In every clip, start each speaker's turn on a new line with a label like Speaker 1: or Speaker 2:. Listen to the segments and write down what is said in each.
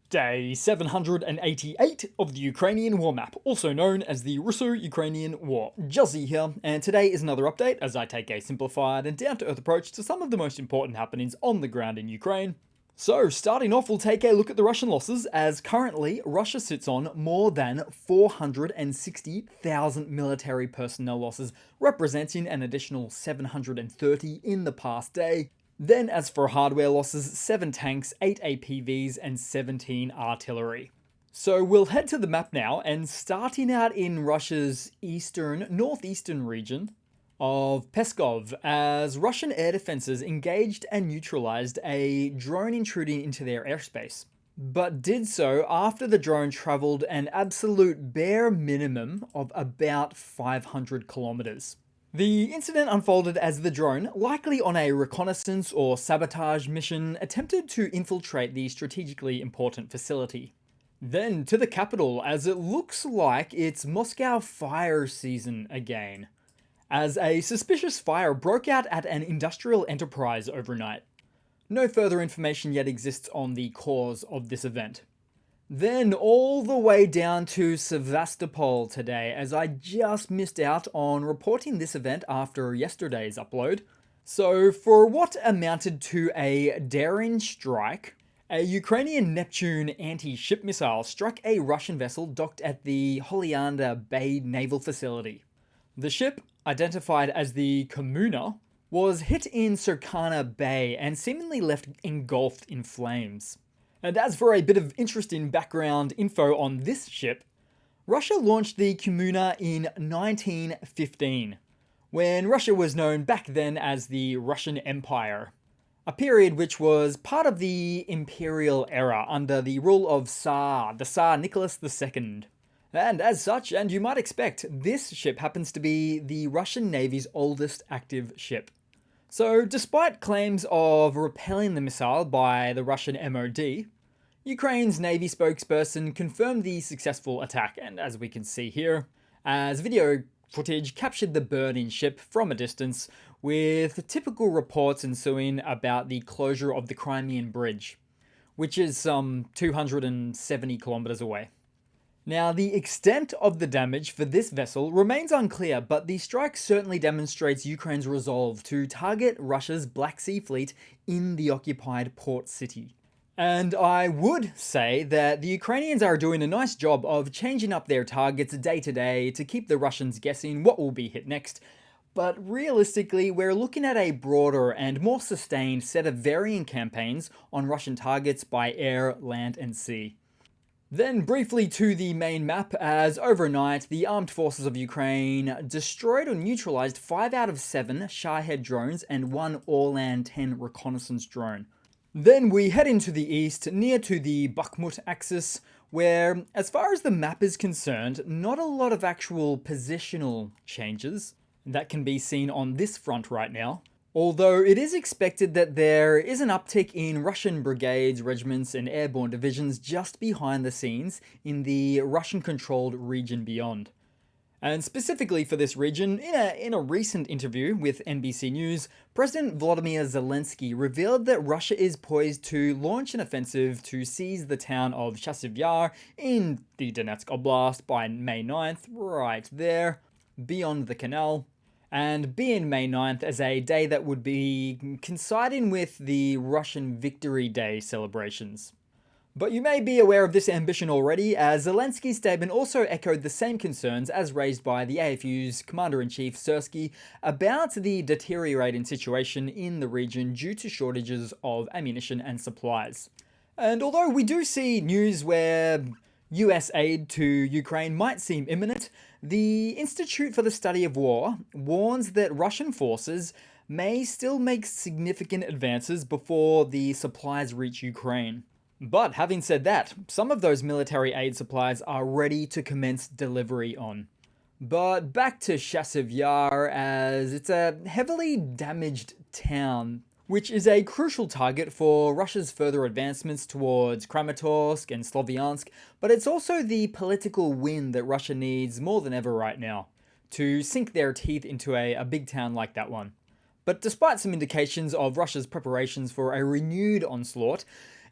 Speaker 1: Day 788 of the Ukrainian War Map, also known as the Russo-Ukrainian War. Juzzie here, and today is another update as I take a simplified and down-to-earth approach to some of the most important happenings on the ground in Ukraine. So, starting off, we'll take a look at the Russian losses, as currently Russia sits on more than 460,000 military personnel losses, representing an additional 730 in the past day. Then, as for hardware losses, 7 tanks, 8 APVs, and 17 artillery. So we'll head to the map now, and starting out in Russia's northeastern region of Peskov, as Russian air defenses engaged and neutralized a drone intruding into their airspace, but did so after the drone traveled an absolute bare minimum of about 500 kilometers. The incident unfolded as the drone, likely on a reconnaissance or sabotage mission, attempted to infiltrate the strategically important facility. Then to the capital, as it looks like it's Moscow fire season again, as a suspicious fire broke out at an industrial enterprise overnight. No further information yet exists on the cause of this event. Then all the way down to Sevastopol today, as I just missed out on reporting this event after yesterday's upload. So for what amounted to a daring strike, a Ukrainian Neptune anti-ship missile struck a Russian vessel docked at the Holyanda Bay naval facility. The ship, identified as the Kommuna, was hit in Surkana Bay and seemingly left engulfed in flames. And as for a bit of interesting background info on this ship, Russia launched the Kommuna in 1915, when Russia was known back then as the Russian Empire, a period which was part of the imperial era under the rule of the Tsar Nicholas II. And as such, and you might expect, this ship happens to be the Russian Navy's oldest active ship. So, despite claims of repelling the missile by the Russian MOD, Ukraine's Navy spokesperson confirmed the successful attack, and as we can see here, as video footage captured the burning ship from a distance, with typical reports ensuing about the closure of the Crimean Bridge, which is some 270 kilometers away. Now, the extent of the damage for this vessel remains unclear, but the strike certainly demonstrates Ukraine's resolve to target Russia's Black Sea fleet in the occupied port city. And I would say that the Ukrainians are doing a nice job of changing up their targets day to day to keep the Russians guessing what will be hit next. But realistically, we're looking at a broader and more sustained set of varying campaigns on Russian targets by air, land, and sea. Then briefly to the main map, as overnight the armed forces of Ukraine destroyed or neutralized 5 out of 7 Shahed drones and 1 Orlan 10 reconnaissance drone. Then we head into the east, near to the Bakhmut axis, where, as far as the map is concerned, not a lot of actual positional changes that can be seen on this front right now. Although it is expected that there is an uptick in Russian brigades, regiments, and airborne divisions just behind the scenes in the Russian-controlled region beyond. And specifically for this region, in a recent interview with NBC News, President Volodymyr Zelensky revealed that Russia is poised to launch an offensive to seize the town of Chasiv Yar in the Donetsk Oblast by May 9th, right there, beyond the canal. And being May 9th as a day that would be coinciding with the Russian Victory Day celebrations. But you may be aware of this ambition already, as Zelensky's statement also echoed the same concerns as raised by the AFU's Commander-in-Chief Syrskyi about the deteriorating situation in the region due to shortages of ammunition and supplies. And although we do see news where US aid to Ukraine might seem imminent, the Institute for the Study of War warns that Russian forces may still make significant advances before the supplies reach Ukraine. But having said that, some of those military aid supplies are ready to commence delivery on. But back to Chasiv Yar, as it's a heavily damaged town, which is a crucial target for Russia's further advancements towards Kramatorsk and Sloviansk, but it's also the political win that Russia needs more than ever right now, to sink their teeth into a big town like that one. But despite some indications of Russia's preparations for a renewed onslaught,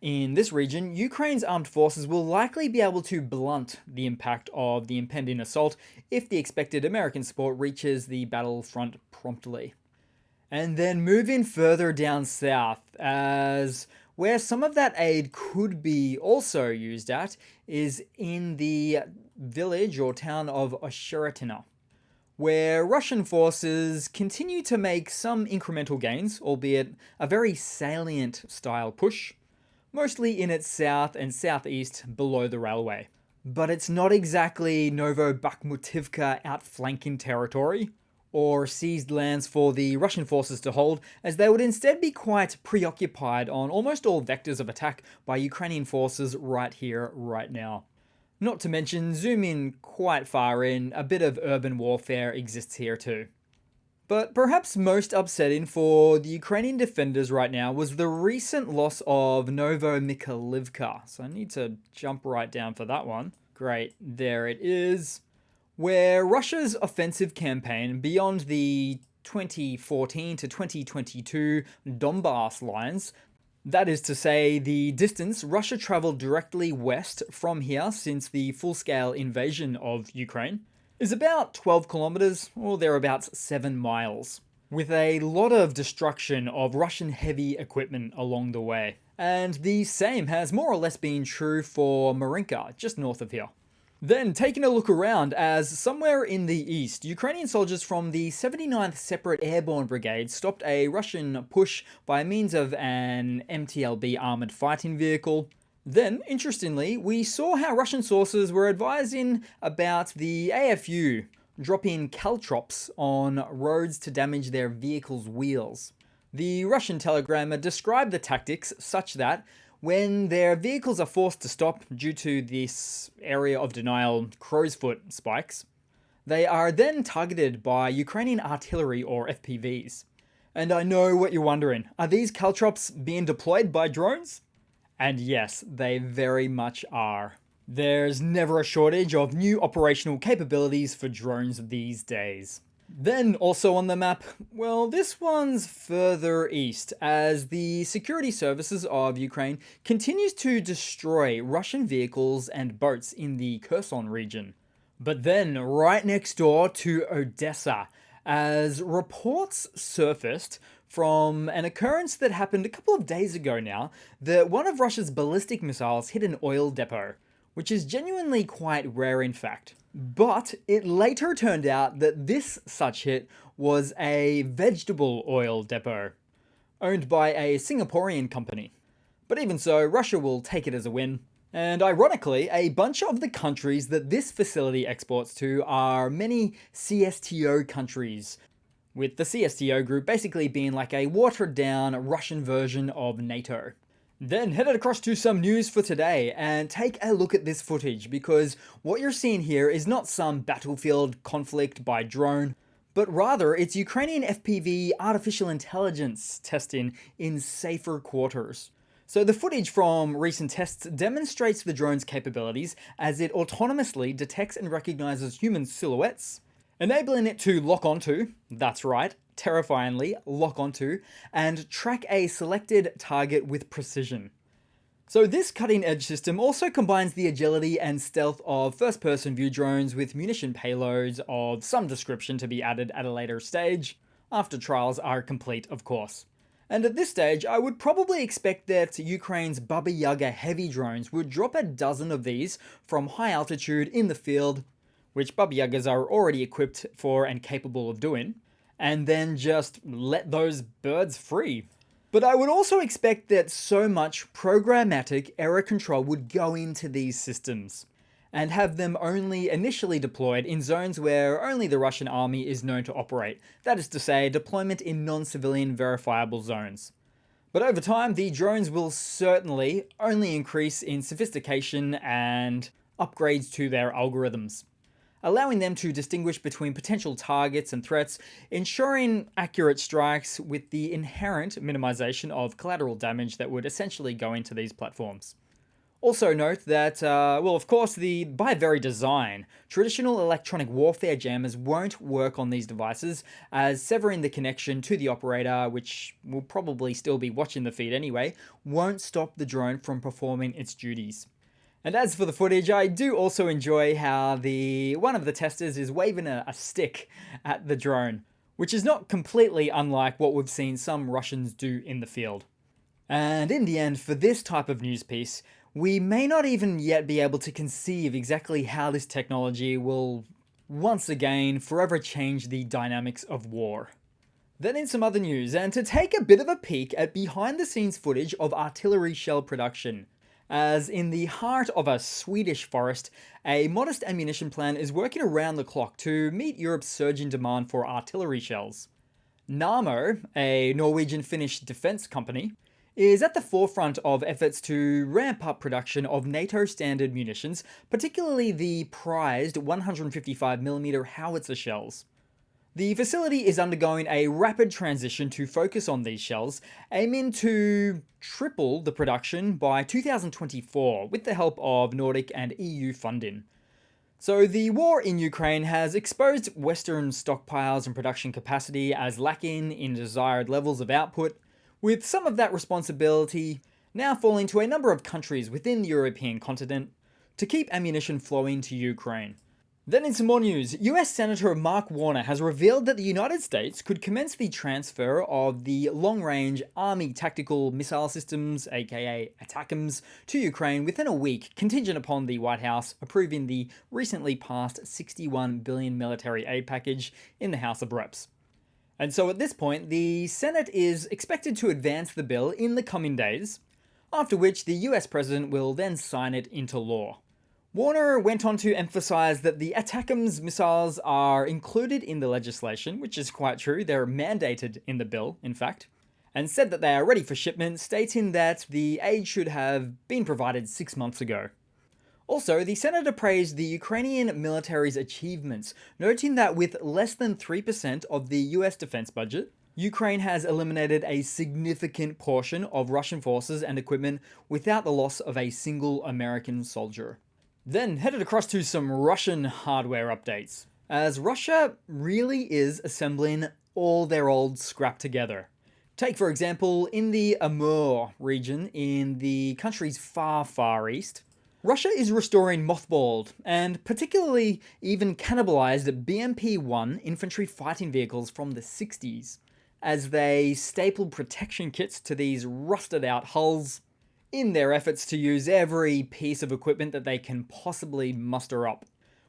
Speaker 1: In this region, Ukraine's armed forces will likely be able to blunt the impact of the impending assault if the expected American support reaches the battlefront promptly. And then moving further down south, as where some of that aid could be also used at, is in the village or town of Osheratina, where Russian forces continue to make some incremental gains, albeit a very salient style push, mostly in its south and southeast below the railway. But it's not exactly Novo-Bakhmutivka outflanking territory, or seized lands for the Russian forces to hold, as they would instead be quite preoccupied on almost all vectors of attack by Ukrainian forces right here, right now. Not to mention, zoom in quite far in, a bit of urban warfare exists here too. But perhaps most upsetting for the Ukrainian defenders right now was the recent loss of Novo-Mikhailivka. So I need to jump right down for that one. Great, there it is. Where Russia's offensive campaign beyond the 2014 to 2022 Donbass lines, that is to say, the distance Russia traveled directly west from here since the full-scale invasion of Ukraine, is about 12 kilometers, or thereabouts 7 miles, with a lot of destruction of Russian heavy equipment along the way. And the same has more or less been true for Marinka, just north of here. Then taking a look around, as somewhere in the east, Ukrainian soldiers from the 79th Separate Airborne Brigade stopped a Russian push by means of an MTLB armoured fighting vehicle. Then, interestingly, we saw how Russian sources were advising about the AFU dropping caltrops on roads to damage their vehicles' wheels. The Russian telegrammer described the tactics such that when their vehicles are forced to stop due to this area of denial crow's foot spikes, they are then targeted by Ukrainian artillery or FPVs. And I know what you're wondering, are these caltrops being deployed by drones? And yes, they very much are. There's never a shortage of new operational capabilities for drones these days. Then also on the map, well, this one's further east, as the security services of Ukraine continues to destroy Russian vehicles and boats in the Kherson region. But then right next door to Odessa, as reports surfaced from an occurrence that happened a couple of days ago now, that one of Russia's ballistic missiles hit an oil depot, which is genuinely quite rare in fact. But it later turned out that this such hit was a vegetable oil depot, owned by a Singaporean company. But even so, Russia will take it as a win. And ironically, a bunch of the countries that this facility exports to are many CSTO countries, with the CSTO group basically being like a watered down Russian version of NATO. Then headed across to some news for today and take a look at this footage, because what you're seeing here is not some battlefield conflict by drone, but rather it's Ukrainian FPV artificial intelligence testing in safer quarters. So the footage from recent tests demonstrates the drone's capabilities as it autonomously detects and recognizes human silhouettes, enabling it to lock onto, that's right, terrifyingly lock onto, and track a selected target with precision. So this cutting-edge system also combines the agility and stealth of first-person view drones with munition payloads of some description to be added at a later stage, after trials are complete, of course. And at this stage, I would probably expect that Ukraine's Baba Yaga heavy drones would drop a dozen of these from high altitude in the field, which Baba Yagas are already equipped for and capable of doing, and then just let those birds free. But I would also expect that so much programmatic error control would go into these systems, and have them only initially deployed in zones where only the Russian army is known to operate, that is to say, deployment in non-civilian verifiable zones. But over time, the drones will certainly only increase in sophistication and upgrades to their algorithms, allowing them to distinguish between potential targets and threats, ensuring accurate strikes with the inherent minimization of collateral damage that would essentially go into these platforms. Also note that, well, of course, by very design, traditional electronic warfare jammers won't work on these devices, as severing the connection to the operator, which will probably still be watching the feed anyway, won't stop the drone from performing its duties. And as for the footage, I do also enjoy how one of the testers is waving a stick at the drone, which is not completely unlike what we've seen some Russians do in the field. And in the end, for this type of news piece, we may not even yet be able to conceive exactly how this technology will once again forever change the dynamics of war. Then in some other news, and to take a bit of a peek at behind the scenes footage of artillery shell production. As in the heart of a Swedish forest, a modest ammunition plant is working around the clock to meet Europe's surging demand for artillery shells. Nammo, a Norwegian-Finnish defense company, is at the forefront of efforts to ramp up production of NATO standard munitions, particularly the prized 155mm howitzer shells. The facility is undergoing a rapid transition to focus on these shells, aiming to triple the production by 2024 with the help of Nordic and EU funding. So the war in Ukraine has exposed Western stockpiles and production capacity as lacking in desired levels of output, with some of that responsibility now falling to a number of countries within the European continent to keep ammunition flowing to Ukraine. Then in some more news, US Senator Mark Warner has revealed that the United States could commence the transfer of the long-range Army Tactical Missile Systems, aka ATACMS, to Ukraine within a week, contingent upon the White House approving the recently passed $61 billion military aid package in the House of Reps. And so at this point, the Senate is expected to advance the bill in the coming days, after which the US President will then sign it into law. Warner went on to emphasize that the ATACMS missiles are included in the legislation, which is quite true, they're mandated in the bill, in fact, and said that they are ready for shipment, stating that the aid should have been provided 6 months ago. Also, the senator praised the Ukrainian military's achievements, noting that with less than 3% of the US defense budget, Ukraine has eliminated a significant portion of Russian forces and equipment without the loss of a single American soldier. Then headed across to some Russian hardware updates, as Russia really is assembling all their old scrap together. Take, for example, in the Amur region in the country's far, far east, Russia is restoring mothballed and particularly even cannibalized BMP-1 infantry fighting vehicles from the 60s, as they staple protection kits to these rusted out hulls in their efforts to use every piece of equipment that they can possibly muster up.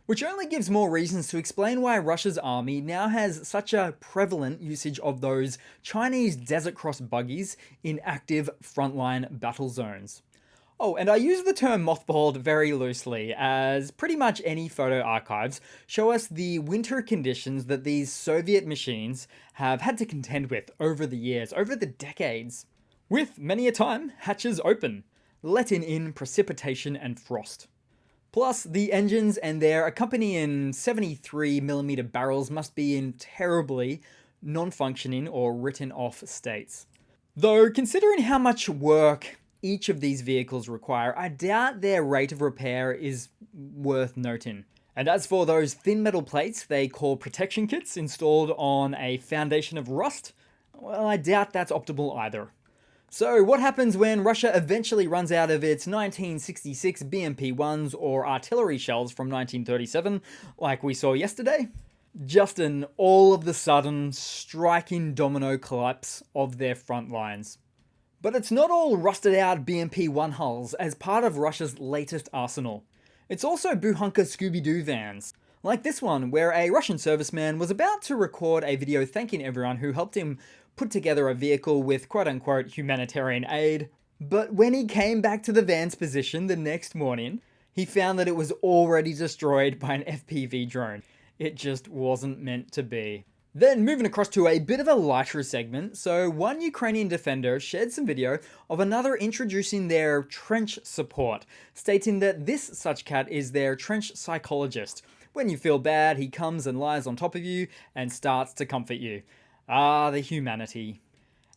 Speaker 1: Which only gives more reasons to explain why Russia's army now has such a prevalent usage of those Chinese Desert Cross buggies in active frontline battle zones. Oh, and I use the term mothballed very loosely, as pretty much any photo archives show us the winter conditions that these Soviet machines have had to contend with over the years, over the decades, with many a time hatches open, letting in precipitation and frost. Plus, the engines and their accompanying 73mm barrels must be in terribly non-functioning or written off states. Though, considering how much work each of these vehicles require, I doubt their rate of repair is worth noting. And as for those thin metal plates they call protection kits installed on a foundation of rust, well, I doubt that's optimal either. So what happens when Russia eventually runs out of its 1966 BMP-1s or artillery shells from 1937, like we saw yesterday? Just an all of the sudden striking domino collapse of their front lines. But it's not all rusted out BMP-1 hulls as part of Russia's latest arsenal. It's also Buhunka Scooby-Doo vans, like this one where a Russian serviceman was about to record a video thanking everyone who helped him put together a vehicle with quote-unquote humanitarian aid, but when he came back to the van's position the next morning, he found that it was already destroyed by an FPV drone. It just wasn't meant to be. Then moving across to a bit of a lighter segment, so one Ukrainian defender shared some video of another introducing their trench support, stating that this such cat is their trench psychologist. When you feel bad, he comes and lies on top of you and starts to comfort you. The humanity.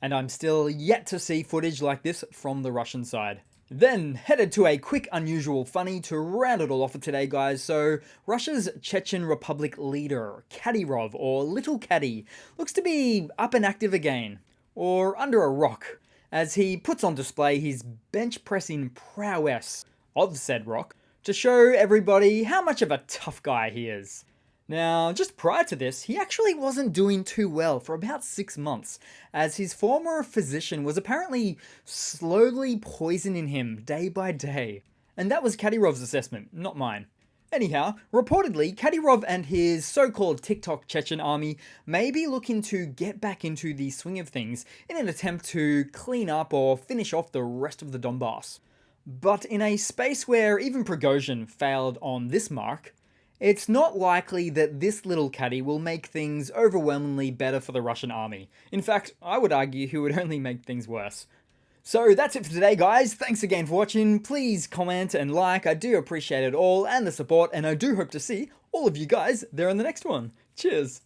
Speaker 1: And I'm still yet to see footage like this from the Russian side. Then headed to a quick unusual funny to round it all off for today, guys. So Russia's Chechen Republic leader, Kadyrov, or Little Caddy, looks to be up and active again, or under a rock, as he puts on display his bench pressing prowess of said rock to show everybody how much of a tough guy he is. Now, just prior to this, he actually wasn't doing too well for about 6 months, as his former physician was apparently slowly poisoning him day by day. And that was Kadyrov's assessment, not mine. Anyhow, reportedly, Kadyrov and his so-called TikTok Chechen army may be looking to get back into the swing of things in an attempt to clean up or finish off the rest of the Donbass. But in a space where even Prigozhin failed on this mark, it's not likely that this little caddy will make things overwhelmingly better for the Russian army. In fact, I would argue he would only make things worse. So that's it for today, guys. Thanks again for watching. Please comment and like. I do appreciate it all and the support, and I do hope to see all of you guys there in the next one. Cheers.